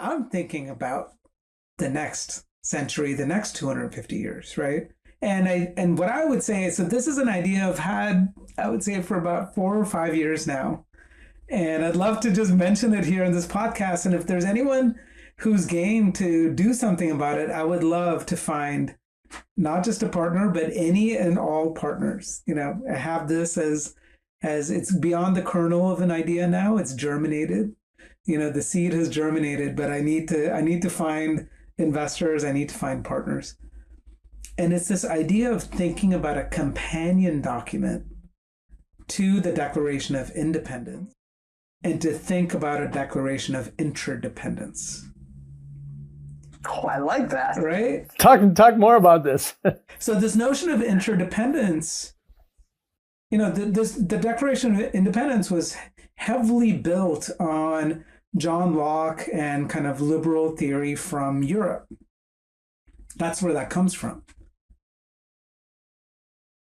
I'm thinking about the next century, the next 250 years, right? And what I would say is, so this is an idea I've had, I would say, for about 4 or 5 years now. And I'd love to just mention it here in this podcast. And if there's anyone who's game to do something about it, I would love to find not just a partner, but any and all partners. I have this as it's beyond the kernel of an idea now. It's germinated. The seed has germinated, but I need to find investors. I need to find partners. And it's this idea of thinking about a companion document to the Declaration of Independence, and to think about a Declaration of Interdependence. Oh, I like that. Right? Talk more about this. So this notion of interdependence, the Declaration of Independence was heavily built on John Locke and kind of liberal theory from Europe. That's where that comes from.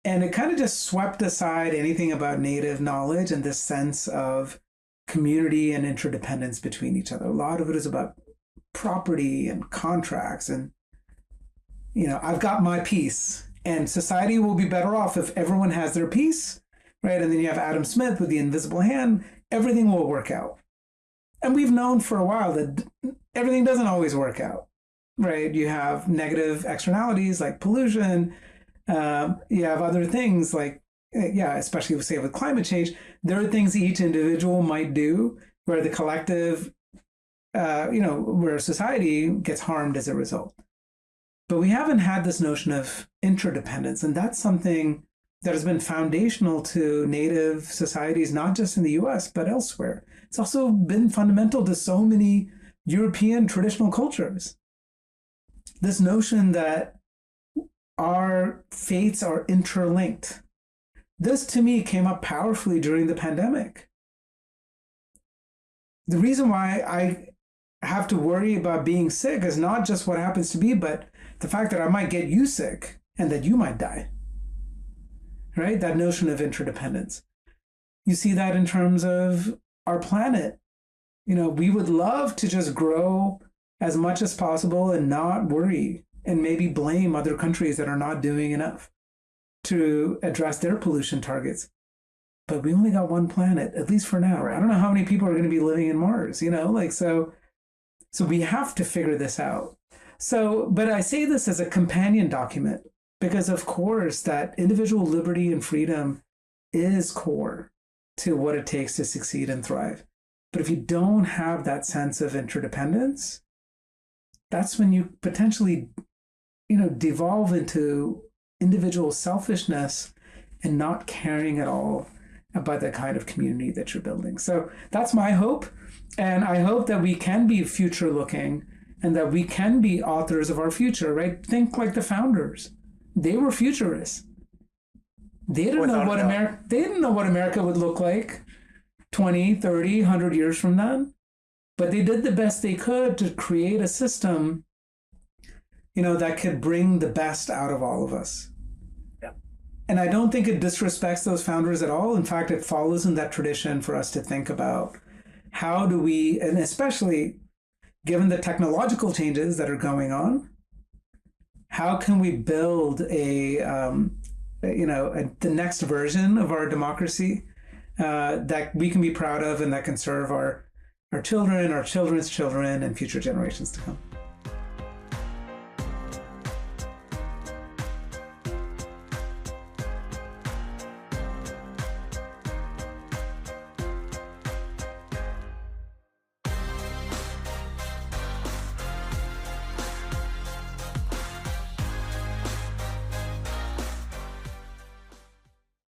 And it kind of just swept aside anything about native knowledge and this sense of community and interdependence between each other. A lot of it is about property and contracts and, I've got my piece, and society will be better off if everyone has their piece, right? And then you have Adam Smith with the invisible hand, everything will work out. And we've known for a while that everything doesn't always work out, right? You have negative externalities like pollution. You have other things like, especially say with climate change, there are things each individual might do where the collective, where society gets harmed as a result. But we haven't had this notion of interdependence. And that's something that has been foundational to native societies, not just in the US, but elsewhere. It's also been fundamental to so many European traditional cultures. This notion that our fates are interlinked. This, to me, came up powerfully during the pandemic. The reason why I have to worry about being sick is not just what happens to me, but the fact that I might get you sick and that you might die. Right? That notion of interdependence. You see that in terms of our planet. We would love to just grow as much as possible and not worry and maybe blame other countries that are not doing enough to address their pollution targets. But we only got one planet, at least for now. Right. I don't know how many people are going to be living in Mars, so we have to figure this out. But I say this as a companion document because, of course, that individual liberty and freedom is core to what it takes to succeed and thrive. But if you don't have that sense of interdependence, that's when you potentially, devolve into individual selfishness and not caring at all about the kind of community that you're building. So that's my hope. And I hope that we can be future looking and that we can be authors of our future, right? Think like the founders. They were futurists. They didn't know what America would look like 20, 30, 100 years from now. But they did the best they could to create a system, that could bring the best out of all of us. Yeah. And I don't think it disrespects those founders at all. In fact, it follows in that tradition for us to think about how do we, and especially given the technological changes that are going on, how can we build the next version of our democracy that we can be proud of and that can serve our children, our children's children, and future generations to come.